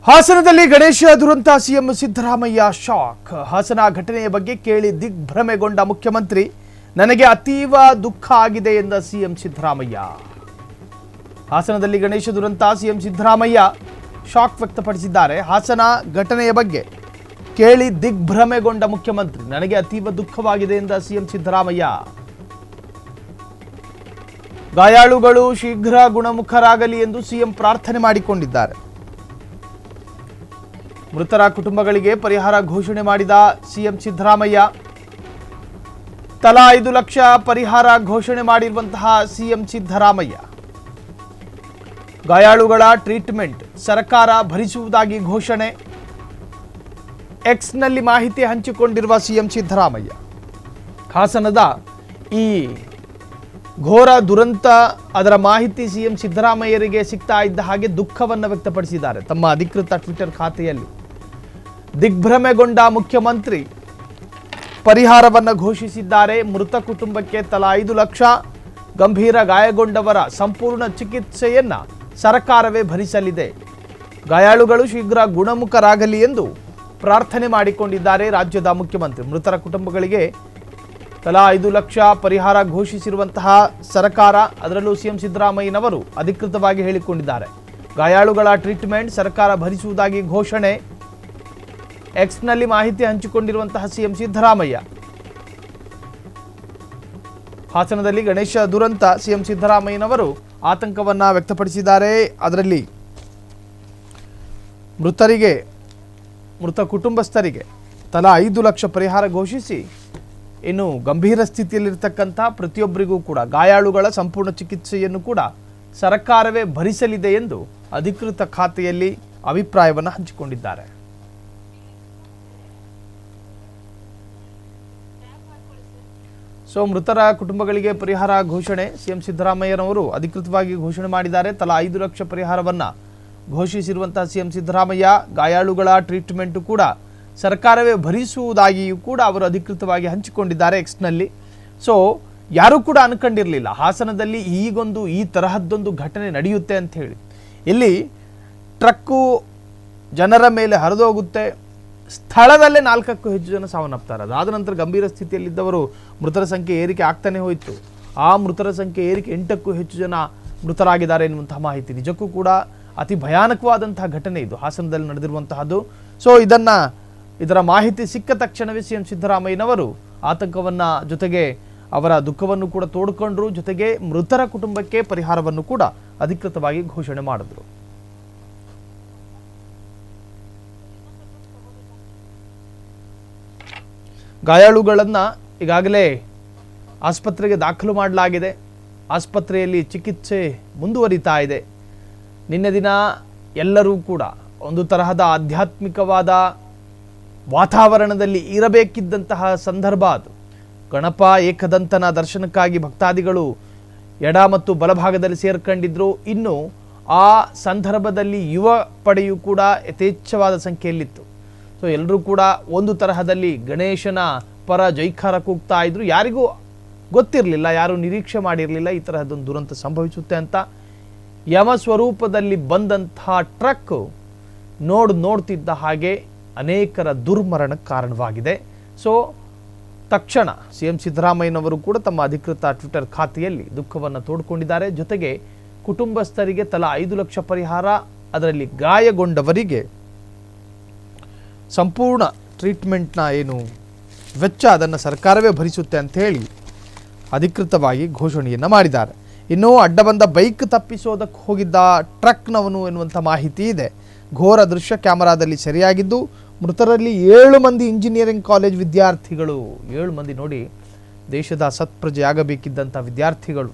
ಹಾಸನದಲ್ಲಿ ಗಣೇಶ ದುರಂತ CM Siddaramaiah shock. Hassan ಘಟನೆಯ ಬಗ್ಗೆ ಕೇಳಿ ದಿಗ್ಭ್ರಮೆಗೊಂಡ ಮುಖ್ಯಮಂತ್ರಿ, ನನಗೆ ಅತೀವ ದುಃಖ ಆಗಿದೆ ಎಂದ ಸಿಎಂ ಸಿದ್ದರಾಮಯ್ಯ. ಹಾಸನದಲ್ಲಿ ಗಣೇಶ ದುರಂತ ಸಿಎಂ ಸಿದ್ದರಾಮಯ್ಯ ಶಾಕ್ ವ್ಯಕ್ತಪಡಿಸಿದ್ದಾರೆ. ಹಾಸನ ಘಟನೆಯ ಬಗ್ಗೆ ಕೇಳಿ ದಿಗ್ಭ್ರಮೆಗೊಂಡ ಮುಖ್ಯಮಂತ್ರಿ, ನನಗೆ ಅತೀವ ದುಃಖವಾಗಿದೆ ಎಂದ ಸಿಎಂ ಸಿದ್ದರಾಮಯ್ಯ. ಗಾಯಾಳುಗಳು ಶೀಘ್ರ ಗುಣಮುಖರಾಗಲಿ ಎಂದು ಸಿಎಂ ಪ್ರಾರ್ಥನೆ ಮಾಡಿಕೊಂಡಿದ್ದಾರೆ. ಮೃತರ ಕುಟುಂಬಗಳಿಗೆ ಪರಿಹಾರ ಘೋಷಣೆ ಮಾಡಿದ ಸಿಎಂ ಸಿದ್ದರಾಮಯ್ಯ, ತಲಾ 5 ಲಕ್ಷ ಪರಿಹಾರ ಘೋಷಣೆ ಮಾಡಿರುವಂತಹ ಸಿಎಂ ಸಿದ್ದರಾಮಯ್ಯ. ಗಾಯಾಳುಗಳ ಟ್ರೀಟ್ಮೆಂಟ್ ಸರ್ಕಾರ ಭರಿಸುವುದಾಗಿ ಘೋಷಣೆ. ಎಕ್ಸ್ನಲ್ಲಿ ಮಾಹಿತಿ ಹಂಚಿಕೊಂಡಿರುವ ಸಿಎಂ ಸಿದ್ದರಾಮಯ್ಯ, ಹಾಸನದ ಈ ಘೋರ ದುರಂತ ಅದರ ಮಾಹಿತಿ ಸಿಎಂ ಸಿದ್ದರಾಮಯ್ಯರಿಗೆ ಸಿಗ್ತಾ ಇದ್ದ ಹಾಗೆ ದುಃಖವನ್ನು ವ್ಯಕ್ತಪಡಿಸಿದ್ದಾರೆ ತಮ್ಮ ಅಧಿಕೃತ ಟ್ವಿಟರ್ ಖಾತೆಯಲ್ಲಿ. ದಿಗ್ಭ್ರಮೆಗೊಂಡ ಮುಖ್ಯಮಂತ್ರಿ ಪರಿಹಾರವನ್ನು ಘೋಷಿಸಿದ್ದಾರೆ. ಮೃತ ಕುಟುಂಬಕ್ಕೆ ತಲಾ 5 ಲಕ್ಷ, ಗಂಭೀರ ಗಾಯಗೊಂಡವರ ಸಂಪೂರ್ಣ ಚಿಕಿತ್ಸೆಯನ್ನ ಸರ್ಕಾರವೇ ಭರಿಸಲಿದೆ. ಗಾಯಾಳುಗಳು ಶೀಘ್ರ ಗುಣಮುಖರಾಗಲಿ ಎಂದು ಪ್ರಾರ್ಥನೆ ಮಾಡಿಕೊಂಡಿದ್ದಾರೆ ರಾಜ್ಯದ ಮುಖ್ಯಮಂತ್ರಿ. ಮೃತರ ಕುಟುಂಬಗಳಿಗೆ ತಲಾ 5 ಲಕ್ಷ ಪರಿಹಾರ ಘೋಷಿಸಿರುವಂತಹ ಸರ್ಕಾರ, ಅದರಲ್ಲೂ ಸಿಎಂ ಸಿದ್ದರಾಮಯ್ಯನವರು ಅಧಿಕೃತವಾಗಿ ಹೇಳಿಕೊಂಡಿದ್ದಾರೆ. ಗಾಯಾಳುಗಳ ಟ್ರೀಟ್ಮೆಂಟ್ ಸರ್ಕಾರ ಭರಿಸುವುದಾಗಿ ಘೋಷಣೆ. ಎಕ್ಸ್ನಲ್ಲಿ ಮಾಹಿತಿ ಹಂಚಿಕೊಂಡಿರುವಂತಹ ಸಿಎಂ ಸಿದ್ದರಾಮಯ್ಯ. ಹಾಸನದಲ್ಲಿ ಗಣೇಶ ದುರಂತ ಸಿಎಂ ಸಿದ್ದರಾಮಯ್ಯನವರು ಆತಂಕವನ್ನ ವ್ಯಕ್ತಪಡಿಸಿದ್ದಾರೆ. ಅದರಲ್ಲಿ ಮೃತ ಕುಟುಂಬಸ್ಥರಿಗೆ ತಲಾ 5 ಲಕ್ಷ ಪರಿಹಾರ ಘೋಷಿಸಿ, ಇನ್ನು ಗಂಭೀರ ಸ್ಥಿತಿಯಲ್ಲಿರ್ತಕ್ಕಂಥ ಪ್ರತಿಯೊಬ್ಬರಿಗೂ ಕೂಡ ಗಾಯಾಳುಗಳ ಸಂಪೂರ್ಣ ಚಿಕಿತ್ಸೆಯನ್ನು ಕೂಡ ಸರ್ಕಾರವೇ ಭರಿಸಲಿದೆ ಎಂದು ಅಧಿಕೃತ ಖಾತೆಯಲ್ಲಿ ಅಭಿಪ್ರಾಯವನ್ನು ಹಂಚಿಕೊಂಡಿದ್ದಾರೆ. ಮೃತರ ಕುಟುಂಬಗಳಿಗೆ ಪರಿಹಾರ ಘೋಷಣೆ ಸಿಎಂ ಸಿದ್ದರಾಮಯ್ಯನವರು ಅಧಿಕೃತವಾಗಿ ಘೋಷಣೆ ಮಾಡಿದ್ದಾರೆ. ತಲಾ 5 ಲಕ್ಷ ಪರಿಹಾರವನ್ನು ಘೋಷಿಸಿರುವಂತಹ ಸಿಎಂ ಸಿದ್ದರಾಮಯ್ಯ. ಗಾಯಾಳುಗಳ ಟ್ರೀಟ್ಮೆಂಟ್ ಕೂಡ ಸರ್ಕಾರವೇ ಭರಿಸುವುದಾಗಿಯೂ ಕೂಡ ಅವರು ಅಧಿಕೃತವಾಗಿ ಹಂಚಿಕೊಂಡಿದ್ದಾರೆ ಎಕ್ಸ್ನಲ್ಲಿ. ಯಾರೂ ಕೂಡ ಅನ್ಕೊಂಡಿರಲಿಲ್ಲ ಹಾಸನದಲ್ಲಿ ಈ ತರಹದ್ದೊಂದು ಘಟನೆ ನಡೆಯುತ್ತೆ ಅಂತ ಹೇಳಿ. ಇಲ್ಲಿ ಟ್ರಕ್ಕು ಜನರ ಮೇಲೆ ಹರಿದೋಗುತ್ತೆ, ಸ್ಥಳದಲ್ಲೇ 4ಕ್ಕೂ ಹೆಚ್ಚು ಜನ ಸಾವನ್ನಪ್ತಾರೆ. ಅದಾದ ನಂತರ ಗಂಭೀರ ಸ್ಥಿತಿಯಲ್ಲಿದ್ದವರು ಮೃತರ ಸಂಖ್ಯೆ ಏರಿಕೆ ಆಗ್ತಾನೆ ಹೋಯಿತು. ಆ ಮೃತರ ಸಂಖ್ಯೆ ಏರಿಕೆ 8ಕ್ಕೂ ಹೆಚ್ಚು ಜನ ಮೃತರಾಗಿದ್ದಾರೆ ಎನ್ನುವಂತಹ ಮಾಹಿತಿ. ನಿಜಕ್ಕೂ ಕೂಡ ಅತಿ ಭಯಾನಕವಾದಂತಹ ಘಟನೆ ಇದು ಹಾಸನದಲ್ಲಿ ನಡೆದಿರುವಂತಹದ್ದು. ಇದರ ಮಾಹಿತಿ ಸಿಕ್ಕ ತಕ್ಷಣವೇ ಸಿಎಂ ಸಿದ್ದರಾಮಯ್ಯನವರು ಆತಂಕವನ್ನ ಜೊತೆಗೆ ಅವರ ದುಃಖವನ್ನು ಕೂಡ ತೋಡ್ಕೊಂಡ್ರು. ಜೊತೆಗೆ ಮೃತರ ಕುಟುಂಬಕ್ಕೆ ಪರಿಹಾರವನ್ನು ಕೂಡ ಅಧಿಕೃತವಾಗಿ ಘೋಷಣೆ ಮಾಡಿದ್ರು. ಗಾಯಾಳುಗಳನ್ನ ಈಗಾಗಲೇ ಆಸ್ಪತ್ರೆಗೆ ದಾಖಲು ಮಾಡಲಾಗಿದೆ. ಆಸ್ಪತ್ರೆಯಲ್ಲಿ ಚಿಕಿತ್ಸೆ ಮುಂದುವರಿತಾ ಇದೆ. ನಿನ್ನೆ ದಿನ ಎಲ್ಲರೂ ಕೂಡ ಒಂದು ತರಹದ ಆಧ್ಯಾತ್ಮಿಕವಾದ ವಾತಾವರಣದಲ್ಲಿ ಇರಬೇಕಿದ್ದಂತಹ ಸಂದರ್ಭ ಅದು. ಗಣಪ ಏಕದಂತನ ದರ್ಶನಕ್ಕಾಗಿ ಭಕ್ತಾದಿಗಳು ಎಡ ಮತ್ತು ಬಲಭಾಗದಲ್ಲಿ ಸೇರ್ಕೊಂಡಿದ್ರು. ಇನ್ನು ಆ ಸಂದರ್ಭದಲ್ಲಿ ಯುವ ಪಡೆಯೂ ಕೂಡ ಯಥೇಚ್ಛವಾದ ಸಂಖ್ಯೆಯಲ್ಲಿತ್ತು. ಎಲ್ಲರೂ ಕೂಡ ಒಂದು ತರಹದಲ್ಲಿ ಗಣೇಶನ ಪರ ಜೈಕಾರ ಕೂಗ್ತಾ ಇದ್ರು. ಯಾರಿಗೂ ಗೊತ್ತಿರಲಿಲ್ಲ, ಯಾರು ನಿರೀಕ್ಷೆ ಮಾಡಿರಲಿಲ್ಲ ಈ ತರಹದೊಂದು ದುರಂತ ಸಂಭವಿಸುತ್ತೆ ಅಂತ. ಯಮ ಸ್ವರೂಪದಲ್ಲಿ ಬಂದಂತಹ ಟ್ರಕ್ ನೋಡ್ತಿದ್ದ ಹಾಗೆ ಅನೇಕರ ದುರ್ಮರಣಕ್ಕೆ ಕಾರಣವಾಗಿದೆ. ತಕ್ಷಣ ಸಿಎಂ ಸಿದ್ದರಾಮಯ್ಯನವರು ಕೂಡ ತಮ್ಮ ಅಧಿಕೃತ ಟ್ವಿಟರ್ ಖಾತೆಯಲ್ಲಿ ದುಃಖವನ್ನು ತೋಡ್ಕೊಂಡಿದ್ದಾರೆ. ಜೊತೆಗೆ ಕುಟುಂಬಸ್ಥರಿಗೆ ತಲಾ 5 ಲಕ್ಷ ಪರಿಹಾರ, ಅದರಲ್ಲಿ ಗಾಯಗೊಂಡವರಿಗೆ ಸಂಪೂರ್ಣ ಟ್ರೀಟ್ಮೆಂಟ್ನ ಏನು ವೆಚ್ಚ ಅದನ್ನು ಸರ್ಕಾರವೇ ಭರಿಸುತ್ತೆ ಅಂತ ಹೇಳಿ ಅಧಿಕೃತವಾಗಿ ಘೋಷಣೆಯನ್ನು ಮಾಡಿದ್ದಾರೆ. ಇನ್ನು ಅಡ್ಡ ಬಂದ ಬೈಕ್ ತಪ್ಪಿಸೋದಕ್ಕೆ ಹೋಗಿದ್ದ ಟ್ರಕ್ನವನು ಎನ್ನುವಂಥ ಮಾಹಿತಿ ಇದೆ. ಘೋರ ದೃಶ್ಯ ಕ್ಯಾಮರಾದಲ್ಲಿ ಸೆರೆಯಾಗಿದ್ದು, ಮೃತರಲ್ಲಿ 7 ಮಂದಿ ಇಂಜಿನಿಯರಿಂಗ್ ಕಾಲೇಜ್ ವಿದ್ಯಾರ್ಥಿಗಳು. 7 ಮಂದಿ ನೋಡಿ, ದೇಶದ ಸತ್ಪ್ರಜೆ ಆಗಬೇಕಿದ್ದಂಥ ವಿದ್ಯಾರ್ಥಿಗಳು,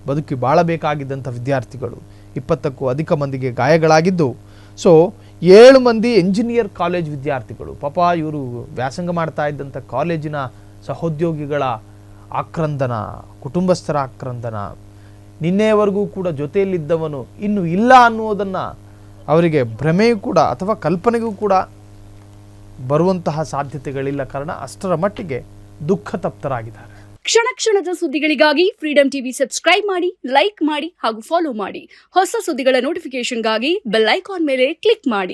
ಬದುಕಿ ಬಾಳಬೇಕಾಗಿದ್ದಂಥ ವಿದ್ಯಾರ್ಥಿಗಳು. 20ಕ್ಕೂ ಅಧಿಕ ಮಂದಿಗೆ ಗಾಯಗಳಾಗಿದ್ದು. 7 ಮಂದಿ ಎಂಜಿನಿಯರ್ ಕಾಲೇಜ್ ವಿದ್ಯಾರ್ಥಿಗಳು. ಪಾಪ ಇವರು ವ್ಯಾಸಂಗ ಮಾಡ್ತಾ ಇದ್ದಂಥ ಕಾಲೇಜಿನ ಸಹೋದ್ಯೋಗಿಗಳ ಆಕ್ರಂದನ, ಕುಟುಂಬಸ್ಥರ ಆಕ್ರಂದನ. ನಿನ್ನೆಯವರೆಗೂ ಕೂಡ ಜೊತೆಯಲ್ಲಿದ್ದವನು ಇನ್ನು ಇಲ್ಲ ಅನ್ನುವುದನ್ನು ಅವರಿಗೆ ಭ್ರಮೆಯೂ ಕೂಡ ಅಥವಾ ಕಲ್ಪನೆಗೂ ಕೂಡ ಬರುವಂತಹ ಸಾಧ್ಯತೆಗಳಿಲ್ಲ. ಕಾರಣ ಅಷ್ಟರ ಮಟ್ಟಿಗೆ ದುಃಖ ತಪ್ತರಾಗಿದ್ದಾರೆ. ಕ್ಷಣ ಕ್ಷಣದ ಸುದ್ದಿಗಳಿಗಾಗಿ ಫ್ರೀಡಂ ಟಿವಿ ಸಬ್ಸ್ಕ್ರೈಬ್ ಮಾಡಿ, ಲೈಕ್ ಮಾಡಿ ಹಾಗೂ ಫಾಲೋ ಮಾಡಿ. ಹೊಸ ಸುದ್ದಿಗಳ ನೋಟಿಫಿಕೇಶನ್ಗಾಗಿ ಬೆಲ್ ಐಕಾನ್ ಮೇಲೆ ಕ್ಲಿಕ್ ಮಾಡಿ.